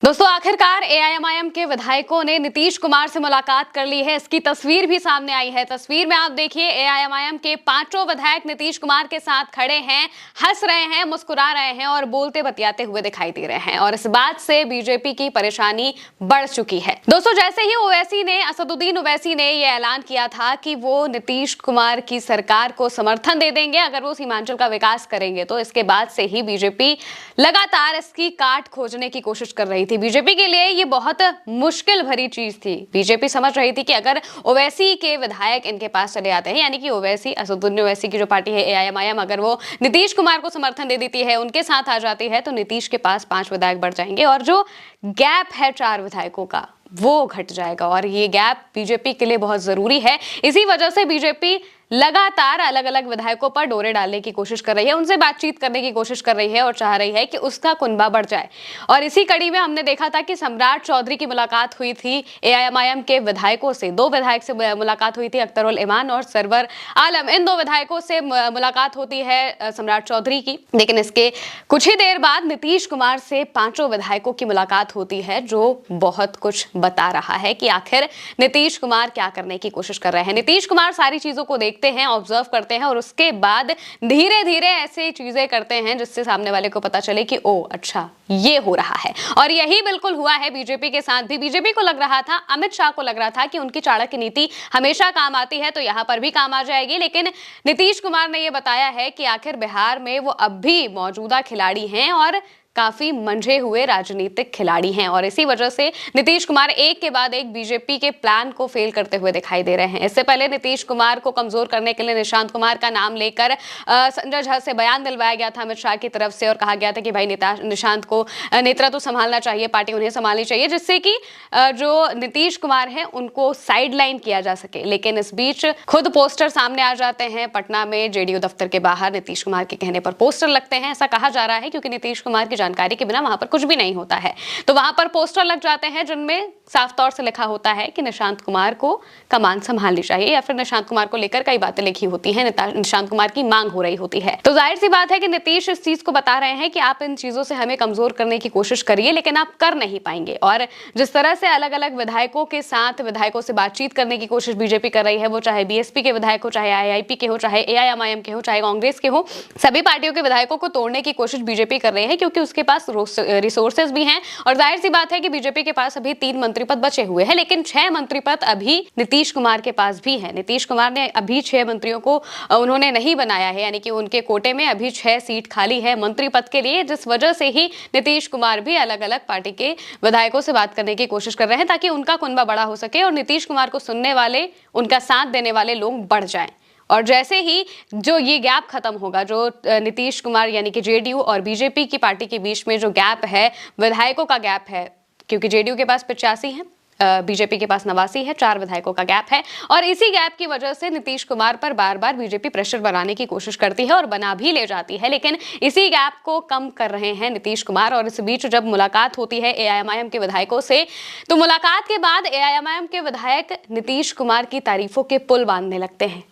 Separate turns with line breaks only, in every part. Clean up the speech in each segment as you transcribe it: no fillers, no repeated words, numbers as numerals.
दोस्तों आखिरकार एआईएमआईएम के विधायकों ने नीतीश कुमार से मुलाकात कर ली है। इसकी तस्वीर भी सामने आई है। तस्वीर में आप देखिए एआईएमआईएम के पांचों विधायक नीतीश कुमार के साथ खड़े हैं, हंस रहे हैं, मुस्कुरा रहे हैं और बोलते बतियाते हुए दिखाई दे रहे हैं। और इस बात से बीजेपी की परेशानी बढ़ चुकी है। दोस्तों जैसे ही असदुद्दीन ओवैसी ने यह ऐलान किया था कि वो नीतीश कुमार की सरकार को समर्थन दे देंगे अगर वो सीमांचल का विकास करेंगे, तो इसके बाद से ही बीजेपी लगातार इसकी काट खोजने की कोशिश कर रही थी। बीजेपी के लिए ये बहुत मुश्किल भरी चीज थी। बीजेपी समझ रही थी कि अगर ओवैसी के विधायक इनके पास चले आते हैं, यानी कि ओवैसी, असदुद्दीन ओवैसी की जो पार्टी है एआईएमआईएम, अगर वो नीतीश कुमार को समर्थन दे देती है, उनके साथ आ जाती है, तो नीतीश के पास 5 विधायक बढ़ जाएंगे और जो गैप है 4 विधायकों का वो घट जाएगा। और ये गैप बीजेपी के लिए बहुत जरूरी है। इसी वजह से बीजेपी लगातार अलग अलग विधायकों पर डोरे डालने की कोशिश कर रही है, उनसे बातचीत करने की कोशिश कर रही है और चाह रही है कि उसका कुनबा बढ़ जाए। और इसी कड़ी में हमने देखा था कि सम्राट चौधरी की मुलाकात हुई थी एआईएमआईएम के विधायकों से। 2 विधायक से मुलाकात हुई थी, अख्तर उल इमान और सरवर आलम। इन 2 विधायकों से मुलाकात होती है सम्राट चौधरी की। लेकिन इसके कुछ ही देर बाद नीतीश कुमार से 5 विधायकों की मुलाकात होती है, जो बहुत कुछ बता रहा है कि आखिर नीतीश कुमार क्या करने की कोशिश कर रहे हैं। नीतीश कुमार सारी चीजों को देखते हैं, ऑब्जर्व करते हैं और उसके बाद धीरे धीरे ऐसे चीजें करते हैं जिससे सामने वाले को पता चले कि ओ अच्छा ये हो रहा है। और यही बिल्कुल हुआ है बीजेपी के साथ भी। बीजेपी को लग रहा था, अमित शाह को लग रहा था कि उनकी चाणक्य नीति हमेशा काम आती है तो यहां पर भी काम आ जाएगी। लेकिन नीतीश कुमार ने यह बताया है कि आखिर बिहार में वो अब भी मौजूदा खिलाड़ी हैं और काफी मंझे हुए राजनीतिक खिलाड़ी हैं। और इसी वजह से नीतीश कुमार एक के बाद एक बीजेपी के प्लान को फेल करते हुए दिखाई दे रहे हैं। इससे पहले नीतीश कुमार को कमजोर करने के लिए निशांत कुमार का नाम लेकर संजय झा से बयान दिलवाया गया था अमित शाह की तरफ से और कहा गया था कि भाई निशांत को नेतृत्व संभालना चाहिए, पार्टी उन्हें संभालनी चाहिए, जिससे कि जो नीतीश कुमार है उनको साइडलाइन किया जा सके। लेकिन इस बीच खुद पोस्टर सामने आ जाते हैं। पटना में जेडीयू दफ्तर के बाहर नीतीश कुमार के कहने पर पोस्टर लगते हैं। ऐसा कहा जा रहा है क्योंकि नीतीश कुमार की जानकारी के बिना वहां पर कुछ भी नहीं होता है, तो वहां पर पोस्टर लग जाते हैं जिनमें साफ तौर से लिखा होता है कि निशांत कुमार को कमान संभालनी चाहिए, या फिर निशांत कुमार को लेकर कई बातें लिखी होती हैं, निशांत कुमार की मांग हो रही होती है। तो जाहिर सी बात है कि नीतीश इस चीज को बता रहे हैं कि आप इन चीजों से हमें कमजोर करने की कोशिश करिए, लेकिन आप कर नहीं पाएंगे। और जिस तरह से अलग अलग विधायकों के साथ विधायकों से बातचीत करने की कोशिश बीजेपी कर रही है, वो चाहे बीएसपी के विधायक हो, चाहे आईआईपी के हो, चाहे एआईएमआईएम के हो, चाहे कांग्रेस के हो, सभी पार्टियों के विधायकों को तोड़ने की कोशिश बीजेपी कर रही है, क्योंकि उसके पास रिसोर्सेज भी हैं। और जाहिर सी बात है कि बीजेपी के पास अभी 3 मंत्री पद बचे हुए हैं, लेकिन 6 मंत्री पद अभी नीतीश कुमार के पास भी है। नीतीश कुमार ने अभी 6 मंत्रियों को उन्होंने नहीं बनाया है, यानी कि उनके कोटे में अभी 6 सीट खाली है मंत्री पद के लिए, जिस वजह से ही नीतीश कुमार भी अलग अलग पार्टी के विधायकों से बात करने की कोशिश कर रहे हैं ताकि उनका कुनबा बड़ा हो सके और नीतीश कुमार को सुनने वाले, उनका साथ देने वाले लोग बढ़ जाएं। और जैसे ही जो ये गैप खत्म होगा, जो नीतीश कुमार यानी कि जेडीयू और बीजेपी की पार्टी के बीच में जो गैप है, विधायकों का गैप है, क्योंकि जेडीयू के पास 85 है, बीजेपी के पास 89 है, 4 विधायकों का गैप है। और इसी गैप की वजह से नीतीश कुमार पर बार बार बीजेपी प्रेशर बनाने की कोशिश करती है और बना भी ले जाती है, लेकिन इसी गैप को कम कर रहे हैं नीतीश कुमार। और इस बीच जब मुलाकात होती है एआईएमआईएम के विधायकों से, तो मुलाकात के बाद एआईएमआईएम के विधायक नीतीश कुमार की तारीफों के पुल बांधने लगते हैं।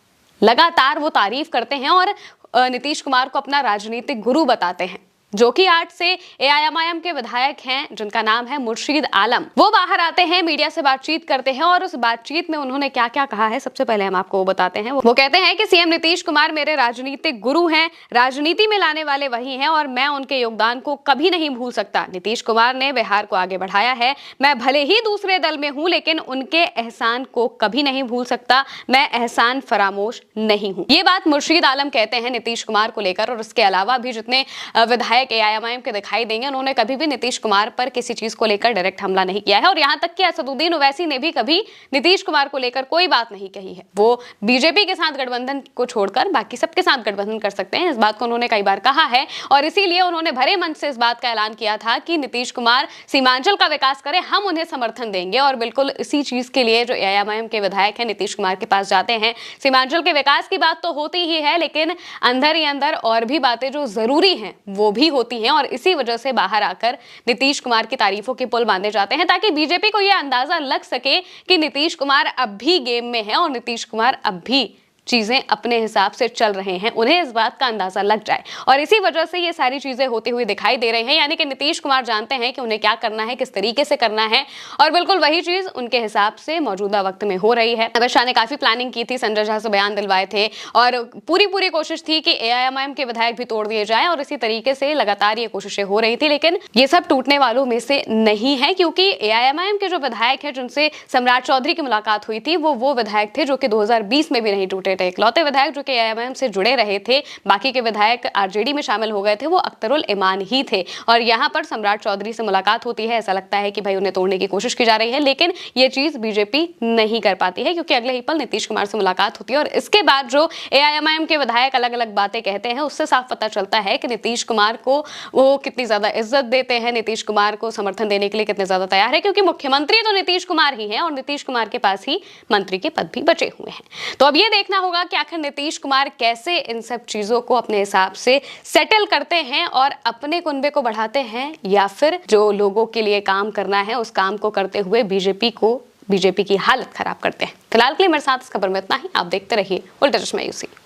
लगातार वो तारीफ करते हैं और नीतीश कुमार को अपना राजनीतिक गुरु बताते हैं, जो कि आज से एआईएमआईएम के विधायक हैं जिनका नाम है मुर्शीद आलम। वो बाहर आते हैं, मीडिया से बातचीत करते हैं और उस बातचीत में उन्होंने क्या क्या कहा है सबसे पहले हम आपको वो बताते हैं। वो कहते हैं कि सीएम नीतीश कुमार मेरे राजनीतिक गुरु हैं, राजनीति में लाने वाले वही हैं और मैं उनके योगदान को कभी नहीं भूल सकता। नीतीश कुमार ने बिहार को आगे बढ़ाया है, मैं भले ही दूसरे दल में हूं लेकिन उनके एहसान को कभी नहीं भूल सकता, मैं एहसान फरामोश नहीं हूं। ये बात मुर्शीद आलम कहते हैं नीतीश कुमार को लेकर। और उसके अलावा भी जितने विधायक एआईएमआईएम के दिखाई देंगे, उन्होंने कभी भी नीतीश कुमार पर किसी चीज को लेकर डायरेक्ट हमला नहीं किया है। और यहां तक कि असदुद्दीन ओवैसी ने भी कभी नीतीश कुमार को लेकर कोई बात नहीं कही है। वो बीजेपी के साथ गठबंधन को छोड़कर बाकी सबके साथ गठबंधन कर सकते हैं, इस बात को उन्होंने कई बार कहा है। और इसीलिए उन्होंने भरे मन से इस बात का ऐलान किया था कि नीतीश कुमार सीमांचल का विकास करें, हम उन्हें समर्थन देंगे। और बिल्कुल इसी चीज के लिए जो एआईएमआईएम के विधायक हैं नीतीश कुमार के पास जाते हैं। सीमांचल के विकास की बात तो होती ही है, लेकिन अंदर ही अंदर और भी बातें जो जरूरी हैं वो भी होती हैं। और इसी वजह से बाहर आकर नीतीश कुमार की तारीफों के पुल बांधे जाते हैं, ताकि बीजेपी को यह अंदाजा लग सके कि नीतीश कुमार अब भी गेम में है और नीतीश कुमार अब भी चीजें अपने हिसाब से चल रहे हैं, उन्हें इस बात का अंदाजा लग जाए और इसी वजह से ये सारी चीजें होती हुई दिखाई दे रही हैं। यानी कि नीतीश कुमार जानते हैं कि उन्हें क्या करना है, किस तरीके से करना है और बिल्कुल वही चीज उनके हिसाब से मौजूदा वक्त में हो रही है। अमित शाह ने काफी प्लानिंग की थी, संजय झा से बयान दिलवाए थे और पूरी कोशिश थी कि एआईएमआईएम के विधायक भी तोड़ दिए जाएं और इसी तरीके से लगातार ये कोशिशें हो रही थी। लेकिन ये सब टूटने वालों में से नहीं है, क्योंकि एआईएमआईएम के जो विधायक हैं जिनसे सम्राट चौधरी की मुलाकात हुई थी वो विधायक थे जो कि 2020 में भी नहीं टूटे थे। इकलौते विधायक जो कि एआईएमआईएम से जुड़े रहे थे, बाकी के विधायक आरजेडी में शामिल हो गए थे, वो अख्तरुल इमान ही थे। और यहाँ पर सम्राट चौधरी से मुलाकात होती है, ऐसा लगता है कि भाई उन्हें तोड़ने की कोशिश की जा रही है, लेकिन ये चीज बीजेपी नहीं कर पाती है, क्योंकि अगले ही पल नीतीश कुमार से मुलाकात होती है और इसके बाद जो एआईएमआईएम के विधायक अलग अलग बातें कहते हैं, उससे साफ पता चलता है कि नीतीश कुमार को वो कितनी ज्यादा इज्जत देते हैं, नीतीश कुमार को समर्थन देने के लिए कितने ज्यादा तैयार है, क्योंकि मुख्यमंत्री तो नीतीश कुमार ही हैं और नीतीश कुमार के पास ही मंत्री के पद भी बचे हुए हैं। तो अब ये देखना होगा कि आखिर नीतीश कुमार कैसे इन सब चीजों को अपने हिसाब से सेटल करते हैं और अपने कुनबे को बढ़ाते हैं, या फिर जो लोगों के लिए काम करना है उस काम को करते हुए बीजेपी की हालत खराब करते हैं। फिलहाल के लिए मेरे साथ इस खबर में इतना ही। आप देखते रहिए उल्टा चश्मा यूसी।